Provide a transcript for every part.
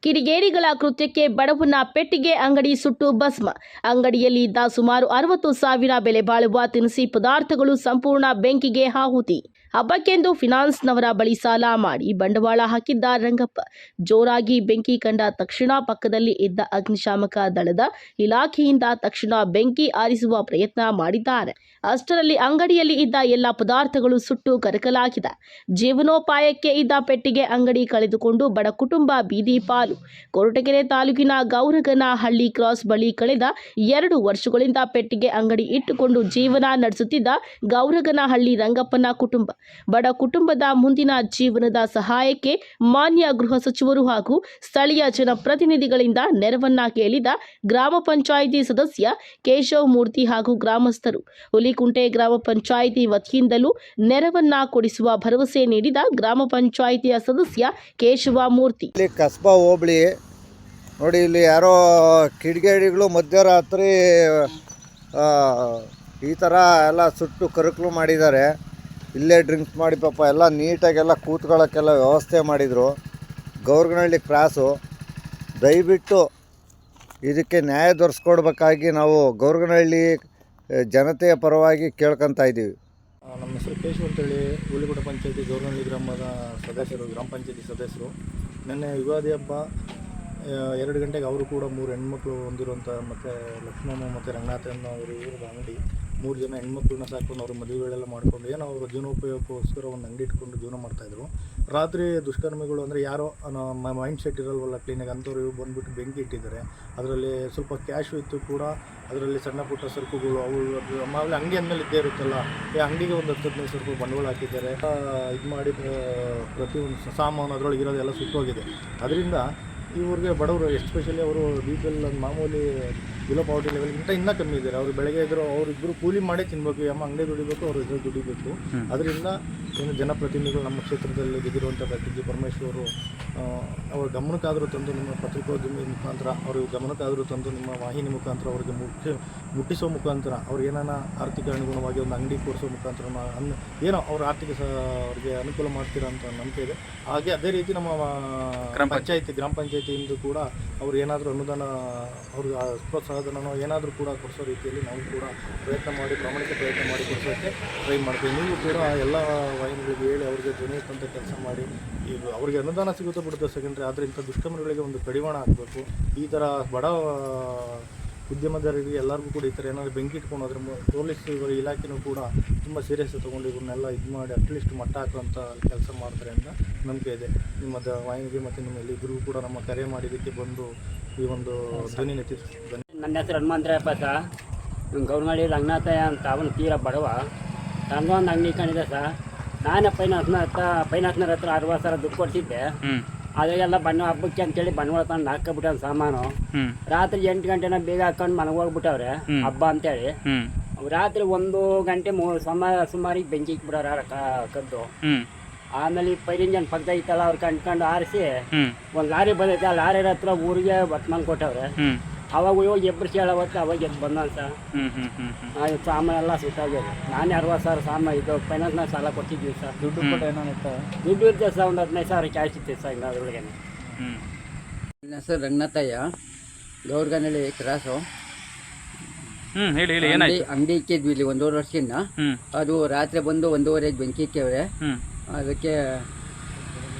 ಕಿಡಿಗೇಡಿಗಳ ಕೃತ್ಯಕ್ಕೆ ಬಡವನ ಪೆಟ್ಟಿಗೆ ಅಂಗಡಿ ಸುಟ್ಟು ಭಸ್ಮ. ಅಂಗಡಿಯಲ್ಲಿ ಇದ್ದ ಸುಮಾರು 60,000 ಬೆಲೆ ಬಾಳುವ ತಿನಿಸಿ ಪದಾರ್ಥಗಳು ಸಂಪೂರ್ಣ ಬೆಂಕಿಗೆ ಆಹುತಿ. ಹಬ್ಬಕ್ಕೆಂದು ಫಿನಾನ್ಸ್ನವರ ಬಳಿ ಸಾಲ ಮಾಡಿ ಬಂಡವಾಳ ಹಾಕಿದ್ದ ರಂಗಪ್ಪ ಜೋರಾಗಿ ಬೆಂಕಿ ಕಂಡ ತಕ್ಷಣ ಪಕ್ಕದಲ್ಲಿ ಇದ್ದ ಅಗ್ನಿಶಾಮಕ ದಳದ ಇಲಾಖೆಯಿಂದ ತಕ್ಷಣ ಬೆಂಕಿ ಆರಿಸುವ ಪ್ರಯತ್ನ ಮಾಡಿದ್ದಾರೆ. ಅಷ್ಟರಲ್ಲಿ ಅಂಗಡಿಯಲ್ಲಿ ಇದ್ದ ಎಲ್ಲ ಪದಾರ್ಥಗಳು ಸುಟ್ಟು ಕರಕಲಾಗಿದೆ. ಜೀವನೋಪಾಯಕ್ಕೆ ಇದ್ದ ಪೆಟ್ಟಿಗೆ ಅಂಗಡಿ ಕಳೆದುಕೊಂಡು ಬಡ ಕುಟುಂಬ ಬೀದಿ ಪಾಲು. ಕೊರಟಗೆರೆ ತಾಲೂಕಿನ ಗೌರಗನಹಳ್ಳಿ ಕ್ರಾಸ್ ಬಳಿ ಕಳೆದ 2 ವರ್ಷಗಳಿಂದ ಪೆಟ್ಟಿಗೆ ಅಂಗಡಿ ಇಟ್ಟುಕೊಂಡು ಜೀವನ ನಡೆಸುತ್ತಿದ್ದ ಗೌರಗನಹಳ್ಳಿ ರಂಗಪ್ಪನ ಕುಟುಂಬ. ಬಡ ಕುಟುಂಬದ ಮುಂದಿನ ಜೀವನದ ಸಹಾಯಕ್ಕೆ ಮಾನ್ಯ ಗೃಹ ಸಚಿವರು ಹಾಗೂ ಸ್ಥಳೀಯ ಜನಪ್ರತಿನಿಧಿಗಳಿಂದ ನೆರವನ್ನ ಕೇಳಿದ ಗ್ರಾಮ ಪಂಚಾಯಿತಿ ಸದಸ್ಯ ಕೇಶವ ಮೂರ್ತಿ ಹಾಗೂ ಗ್ರಾಮಸ್ಥರು. ಹುಲಿಕುಂಟೆ ಗ್ರಾಮ ಪಂಚಾಯಿತಿ ವತಿಯಿಂದಲೂ ನೆರವನ್ನ ಕೊಡಿಸುವ ಭರವಸೆ ನೀಡಿದ ಗ್ರಾಮ ಪಂಚಾಯಿತಿಯ ಸದಸ್ಯ ಕೇಶವ ಮೂರ್ತಿ. ಕಸ್ಬಾ ಹೋಬಳಿ ನೋಡಿ, ಇಲ್ಲಿ ಯಾರೋ ಕಿಡಿಗೇಡಿಗಳು ಮಧ್ಯರಾತ್ರಿ ಈ ಥರ ಎಲ್ಲ ಸುಟ್ಟು ಕರಕಲು ಮಾಡಿದ್ದಾರೆ. ಇಲ್ಲೇ ಡ್ರಿಂಕ್ಸ್ ಮಾಡಿ ಪಾಪ ಎಲ್ಲ ನೀಟಾಗೆಲ್ಲ ಕೂತ್ಕೊಳ್ಳೋಕ್ಕೆಲ್ಲ ವ್ಯವಸ್ಥೆ ಮಾಡಿದರು. ಗೌರಗನಹಳ್ಳಿ ಕ್ರಾಸು, ದಯವಿಟ್ಟು ಇದಕ್ಕೆ ನ್ಯಾಯ ದೊರಕಿಸ್ಕೊಡ್ಬೇಕಾಗಿ ನಾವು ಗೌರಗನಹಳ್ಳಿ ಜನತೆಯ ಪರವಾಗಿ ಕೇಳ್ಕೊತಾ ಇದ್ದೀವಿ. ನಮ್ಮ ಹೆಸರು ಕೇಶವ್ ಅಂತೇಳಿ ಹುಲಿಕುಂಟೆ ಪಂಚಾಯತಿ ಗೌರಗನಹಳ್ಳಿ ಗ್ರಾಮದ ಸದಸ್ಯರು, ಗ್ರಾಮ ಪಂಚಾಯತಿ ಸದಸ್ಯರು. ನಿನ್ನೆ ಯುಗಾದಿ ಹಬ್ಬ 2 ಗಂಟೆಗೆ ಅವರು ಕೂಡ 3 ಹೆಣ್ಮಕ್ಳು ಹೊಂದಿರುವಂಥ ಮತ್ತು ಲಕ್ಷ್ಮಮ್ಮ ಮತ್ತು ರಂಗನಾಥನ್ ಅವರು ಇವ್ರದ್ದು ಅಂಗಡಿ 3 ಜನ ಹೆಣ್ಮಕ್ಳನ್ನ ಸಾಕೊಂಡು ಅವರು ಮದುವೆಗಳೆಲ್ಲ ಮಾಡಿಕೊಂಡು ಏನೋ ಅವರು ಜೀವನೋಪಯೋಗಕ್ಕೋಸ್ಕರ ಒಂದು ಅಂಗಡಿ ಇಟ್ಕೊಂಡು ಜೀವನ ಮಾಡ್ತಾಯಿದ್ರು. ರಾತ್ರಿ ದುಷ್ಕರ್ಮಿಗಳು ಅಂದರೆ ಯಾರೋ ಮೈಂಡ್ ಸೆಟ್ ಇರಲ್ವಲ್ಲ ಕ್ಲೀನಾಗಿ ಅಂಥವ್ರು ಇವ್ರು ಬಂದುಬಿಟ್ಟು ಬೆಂಕಿ ಇಟ್ಟಿದ್ದಾರೆ. ಅದರಲ್ಲಿ ಸ್ವಲ್ಪ ಕ್ಯಾಶು ಇತ್ತು ಕೂಡ, ಅದರಲ್ಲಿ ಸಣ್ಣ ಪುಟ್ಟ ಸರಕುಗಳು ಅವು ಆಮೇಲೆ ಅಂಗಡಿ ಅಂದಮೇಲೆ ಇದ್ದೇ ಇರುತ್ತಲ್ಲ, ಈ ಅಂಗಡಿಗೆ ಒಂದು 10-15 ಸರಕು ಬಂಡವಾಳ ಹಾಕಿದ್ದಾರೆ. ಇದು ಮಾಡಿ ಪ್ರತಿಯೊಂದು ಸಾಮಾನು ಅದರೊಳಗೆ ಇರೋದೆಲ್ಲ ಸುಟ್ಟೋಗಿದೆ. ಅದರಿಂದ ಇವ್ರಿಗೆ ಬಡವರು ಎಸ್ಪೆಷಲಿ ಅವರು ಬಿ.ಪಿ.ಎಲ್ ಮಾಮೂಲಿ ಬಿಲೋ ಪಾವರ್ಟಿ ಲೆವೆಲ್ಗಿಂತ ಇನ್ನೂ ಕಮ್ಮಿ ಇದ್ದಾರೆ. ಅವರು ಬೆಳಗ್ಗೆ ಇದ್ದರು ಅವರಿಬ್ಬರು ಕೂಲಿ ಮಾಡೇ ತಿನ್ನಬೇಕು, ಅಮ್ಮ ಅಂಗಡಿ ದುಡಿಬೇಕು, ಅವರು ಇದ್ರಲ್ಲಿ ದುಡಿಬೇಕು. ಅದರಿಂದ ಏನು ಜನಪ್ರತಿನಿಧಿಗಳು ನಮ್ಮ ಕ್ಷೇತ್ರದಲ್ಲಿ ಗೆದ್ದಿರುವಂಥ ಡಿ ಪರಮೇಶ್ವರು ಅವ್ರ ಗಮನಕ್ಕಾದರೂ ತಂದು ನಿಮ್ಮ ಪತ್ರಿಕೋದ್ಯಮಿ ಮುಖಾಂತರ ಅವ್ರಿಗೆ ಗಮನಕ್ಕಾದರೂ ತಂದು ನಿಮ್ಮ ವಾಹಿನಿ ಮುಖಾಂತರ ಅವ್ರಿಗೆ ಮುಟ್ಟಿಸೋ ಮುಖಾಂತರ ಅವ್ರಿಗೆ ಏನಾನ ಆರ್ಥಿಕ ಅನುಗುಣವಾಗಿ ಒಂದು ಅಂಗಡಿ ಕೊಡಿಸೋ ಮುಖಾಂತರ ಏನೋ ಅವ್ರ ಆರ್ಥಿಕ ಅವ್ರಿಗೆ ಅನುಕೂಲ ಮಾಡ್ತೀರಾ ಅಂತ ನಂಬಿಕೆ ಇದೆ. ಹಾಗೆ ಅದೇ ರೀತಿ ನಮ್ಮ ಗ್ರಾಮ ಪಂಚಾಯತಿಯಿಂದ ಕೂಡ ಅವ್ರು ಏನಾದರೂ ಅನುದಾನ ಅವ್ರಿಗೆ ಪ್ರೋತ್ಸಾಹಧನೋ ಏನಾದರೂ ಕೂಡ ಕೊಡಿಸೋ ರೀತಿಯಲ್ಲಿ ನಾವು ಕೂಡ ಪ್ರಾಮಾಣಿಕ ಪ್ರಯತ್ನ ಮಾಡಿ ಕೊಡಿಸೋಕ್ಕೆ ಟ್ರೈ ಮಾಡ್ತೀವಿ. ನೀವು ಕೂಡ ಎಲ್ಲ ವಾಹಿನಿಗಳಿಗೆ ಹೇಳಿ ಅವ್ರಿಗೆ ಧ್ವನಿ ಎತ್ತುವಂಥ ಕೆಲಸ ಮಾಡಿ. ಈಗ ಅವ್ರಿಗೆ ಅನುದಾನ ಸಿಗುತ್ತೋ ಬಿಡುತ್ತೆ ಸೆಕೆಂಡ್ರಿ, ಆದರೆ ಇಂಥ ದುಷ್ಕರ್ಮಿಗಳಿಗೆ ಒಂದು ಕಡಿವಾಣ ಆಗಬೇಕು. ಈ ಥರ ಬಡ ಉದ್ಯಮದಾರರಿಗೆ ಎಲ್ಲರಿಗೂ ಕೂಡ ಈ ಥರ ಏನಾದರೂ ಬೆಂಕಿ ಇಟ್ಕೊಂಡು ಅದ್ರ ಪೊಲೀಸ್ ಇಲಾಖೆನೂ ಕೂಡ ತುಂಬ ಸೀರಿಯಸ್ ತೊಗೊಂಡು ಇವನ್ನೆಲ್ಲ ಇದು ಮಾಡಿ ಅಟ್ಲೀಸ್ಟ್ ಮಟ್ಟ ಹಾಕುವಂಥ ಕೆಲಸ ಮಾಡ್ತಾರೆ ಅಂತ ನಂಬಿಕೆ ಇದೆ. ನಿಮ್ಮ ವಾಹಿನಿಗೆ ಮತ್ತು ನಿಮ್ಮ ಎಲ್ಲರಿಗೂ ಕೂಡ ನಮ್ಮ ಕರೆ ಮಾಡಿದ್ದಕ್ಕೆ ಬಂದು ಈ ಒಂದು ಧ್ವನಿ ನೆತ್ತಿಸಿ. ನನ್ನ ಹೆಸರು ಹನುಮಂತರಾಯಪ್ಪ ಸರ್. ಗೌರಗನಹಳ್ಳಿ ರಂಗನಾಥಯ್ಯ ಅಂತ ಅವನು ತೀರ ಬಡವ. ತನ್ನೊಂದು ಅಂಗಡಿ ಇಟ್ಕೊಂಡಿದ್ದೆ ಸರ್. ನಾನೇ ಫೈನಾನ್ಸ್ನವ್ರ ಹತ್ರ 60,000 ದುಡ್ಡು ಕೊಡ್ತಿದ್ದೆ. ಅದೆಲ್ಲ ಹಬ್ಬಕ್ಕೆ ಅಂತೇಳಿ ಬಂಡವಾಳ ತಂದು ಹಾಕ್ಬಿಟ್ಟ ಸಾಮಾನು. ರಾತ್ರಿ 8 ಗಂಟೆನ ಬೇಗ ಹಾಕೊಂಡು ಮನೆಗೆ ಹೋಗ್ಬಿಟ್ಟವ್ರೆ ಹಬ್ಬ ಅಂತೇಳಿ. ರಾತ್ರಿ 1 ಗಂಟೆ ಸುಮಾರಿಗೆ ಬೆಂಕಿ ಇಕ್ಬಿಡೋರ ಕದ್ದು. ಆಮೇಲೆ ಫೈರ್ ಇಂಜನ್ ಪಕ್ಕದ ಇತ್ತಲ್ಲ ಅವ್ರು ಕಂಡ್ಕೊಂಡು ಆರಿಸಿ ಒಂದು ಲಾರಿ ಬಂದೈತೆ. ಆ ಲಾರಿ ಹತ್ರ ಊರಿಗೆ ಬತ್ಮನ್ ಕೊಟ್ಟವ್ರೆ. ಅವಾಗ ಹೋಗಿ ಎಬ್ಬರಿಸಿ ಹೇಳೋವತ್ತು ಅವಾಗ ಎದ್ದು ಬಂದಂತ ಸಾಮಾನೆಲ್ಲ ಸುಟ್ಟಾಗ್ಯದ. ನಾನೇ 60,000 ಸಾಮಾನು ಇದು ಫೈನಾನ್ಸ್ನಾಗ ಸಾಲ ಕೊಟ್ಟಿದ್ವಿ ಸರ್. ದುಡ್ಡು ಕೂಡ ಏನಾಗುತ್ತೆ, ದುಡ್ಡು ಇರ್ತದೆ ಸರ್. ಒಂದು 15,000 ಕ್ಯಾಶ್ ಇತ್ತು ಸರ್. ಇನ್ನು ಅದ್ರೊಳಗೆ ನನ್ನ ಹೆಸರು ರಂಗನಾಥಯ್ಯ, ಗೌರಗನಹಳ್ಳಿ ಕ್ರಾಸು. ಅಂಗಡಿ ಇಕ್ಕಿದ್ವಿ ಇಲ್ಲಿ 1.5 ವರ್ಷದಿಂದ. ಅದು ರಾತ್ರಿ ಬಂದು 1:30ಗೆ ಬೆಂಕಿ ಇಕ್ಕವ್ರೆ. ಅದಕ್ಕೆ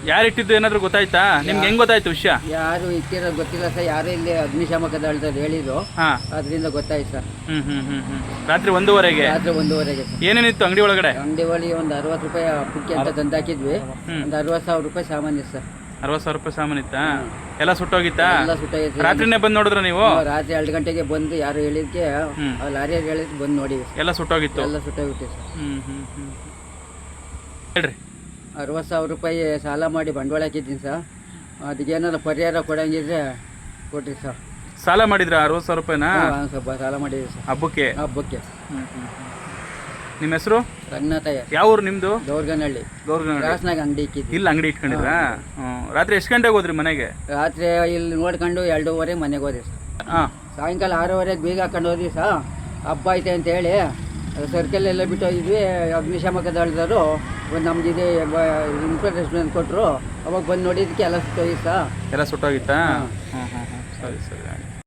ಯಾರು ಇಟ್ಟಿದ್ದು ಏನಾದ್ರು ಗೊತ್ತಾಯ್ತಾ ನಿಮ್ಗೆ? ಹೆಂಗ್ ಗೊತ್ತಾಯ್ತು ವಿಷಯ? ಯಾರು ಇಟ್ಟಿರೋದು ಗೊತ್ತಿಲ್ಲ ಸರ್. ಯಾರು ಇಲ್ಲಿ ಅಗ್ನಿಶಾಮಕ ದಳದಲ್ಲಿ ಹೇಳಿದ್ರು, ಅದರಿಂದ ಗೊತ್ತಾಯ್ತು ಸರ್. ರಾತ್ರಿ 1:30ಗೆ? ರಾತ್ರಿ 1:30ಗೆ ಸರ್. ಏನೇನಿತ್ತು ಅಂಗಡಿ ಒಳಗಡೆ? ಅಂಗಡಿ ಒಳಗೆ ಒಂದು 60 ರೂಪಾಯಿ ಹಬ್ಬಕ್ಕೆ ಅಂತ ತಂದಾಕಿದ್ವಿ. ಒಂದು 60,000 ರೂಪಾಯಿ ಸಾಮಾನು ಸರ್. 60,000 ರೂಪಾಯಿ ಸಾಮಾನು ಇತ್ತಾ? ಎಲ್ಲ ಸುಟ್ಟೋಗಿತ್ತಾ? ಎಲ್ಲ ಸುಟ್ಟೋಗಿತ್ತು. ರಾತ್ರಿನೇ ಬಂದು ನೋಡಿದ್ರ ನೀವು? ರಾತ್ರಿ 2 ಗಂಟೆಗೆ ಬಂದು ಯಾರು ಹೇಳಿದ್ಕೆ ಲಾರಿಯಲ್ಲಿ ಹೇಳಿದ್ ಬಂದು ನೋಡಿವಿ. ಎಲ್ಲ ಸುಟ್ಟೋಗಿತ್ತು? ಎಲ್ಲ ಸುಟ್ಟೋಗಿತ್ತು ಸರ್. ಹೇಳ್ರಿ. 60,000 ರೂಪಾಯಿ ಸಾಲ ಮಾಡಿ ಬಂಡವಾಳ ಹಾಕಿದ್ದೀನಿ ಸರ್. ಅದಕ್ಕೇನಾದ್ರು ಪರಿಹಾರ ಕೊಡಂಗಿದ್ರೆ ಕೊಟ್ರಿ ಸರ್. ಸಾಲ ಮಾಡಿದ್ರ 60,000 ರೂಪಾಯಿನ? ಸ್ವಲ್ಪ ಸಾಲ ಮಾಡಿದ್ರಿ ಸರ್ ಹಬ್ಬಕ್ಕೆ. ನಿಮ್ಮ ಹೆಸರು? ರಂಗನಾಥಯ್ಯ. ಯಾವ ಊರು ನಿಮ್ದು? ಗೌರಗನಹಳ್ಳಿ. ಕ್ರಾಸ್ನಾಗ ಅಂಗಡಿ ಇಕ್ಕಿದ್ವಿ. ಇಲ್ಲಿ ಅಂಗಡಿ ಇಟ್ಕೊಂಡಿದ್ರಾ? ರಾತ್ರಿ ಎಷ್ಟು ಗಂಟೆಗೆ ಹೋದ್ರಿ ಮನೆಗೆ? ರಾತ್ರಿ ಇಲ್ಲಿ ನೋಡ್ಕೊಂಡು 2:30 ಮನೆಗೆ ಹೋದ್ರಿ ಸರ್. ಸಾಯಂಕಾಲ 6:30ಗೆ ಬೀಗ ಹಾಕೊಂಡು ಹೋದ್ವಿ ಸರ್. ಹಬ್ಬ ಐತೆ ಅಂತ ಹೇಳಿ ಸರ್ಕಲ್ ಎಲ್ಲ ಬಿಟ್ಟು ಹೋಗಿದ್ವಿ. ಅಗ್ನಿಶಾಮಕ ದಳದವರು ಒಂದು ನಮ್ಗೆ ಇನ್ಫಾರ್ಮೇಷನ್ ಕೊಟ್ಟರು. ಅವಾಗ ಬಂದು ನೋಡಿದ್ದಕ್ಕೆ ಎಲ್ಲ ಸುಟ್ಟೋಗಿತ್ತು. ಎಲ್ಲ ಸುಟ್ಟೋಗಿತ್ತಾ? ಹ್ಞೂ ಹ್ಞೂ ಹ್ಞೂ, ಸರಿ ಸರಿ.